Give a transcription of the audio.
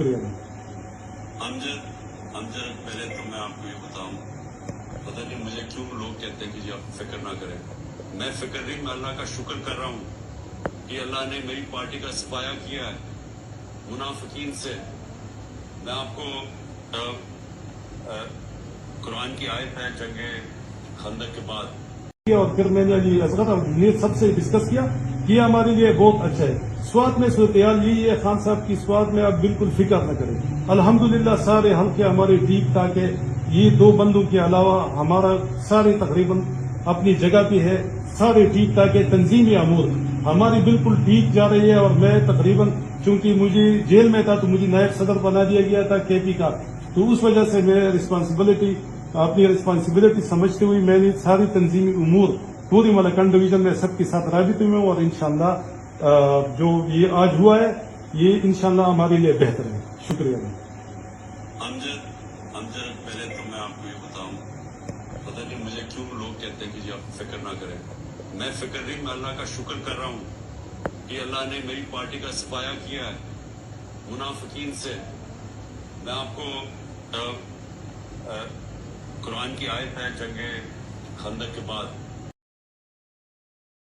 شکریہ امجد پہلے تو میں آپ کو یہ بتاؤں، پتہ نہیں مجھے کیوں لوگ کہتے ہیں کہ جی آپ فکر نہ کریں. میں فکر نہیں، میں اللہ کا شکر کر رہا ہوں کہ اللہ نے میری پارٹی کا صفایا کیا ہے منافقین سے. میں آپ کو قرآن کی آیت ہے جنگ خندق کے بعد، اور پھر میں نے علی اصغر نے سب سے ڈسکس کیا. یہ ہمارے لیے بہت اچھا ہے. سوات میں صورتحال یہی ہے خان صاحب کی، سوات میں آپ بالکل فکر نہ کریں. الحمدللہ سارے حلقے ہمارے ٹھیک ٹھاک ہے. یہ 2 بندوں کے علاوہ ہمارا سارے تقریباً اپنی جگہ پہ ہے، سارے ٹھیک ٹھاک ہے. تنظیمی امور ہماری بالکل ٹھیک جا رہی ہے. اور میں تقریباً چونکہ مجھے جیل میں تھا تو مجھے نائب صدر بنا دیا گیا تھا کے پی کا، تو اس وجہ سے میں اپنی رسپانسبلٹی سمجھتے ہوئے میں نے ساری تنظیمی امور پوری ملکنڈ ڈویژن میں سب کے ساتھ رابطے میں ہوں. اور انشاءاللہ جو یہ آج ہوا ہے یہ انشاءاللہ ہمارے لیے بہتر ہے. شکریہ. امجد پہلے تو میں آپ کو یہ بتاؤں، پتہ نہیں مجھے کیوں لوگ کہتے ہیں کہ جی آپ فکر نہ کریں. میں فکر نہیں، میں اللہ کا شکر کر رہا ہوں کہ اللہ نے میری پارٹی کا صفایا کیا ہے منافقین سے. میں آپ کو قرآن کی آیت ہے جنگ خندق کے بعد،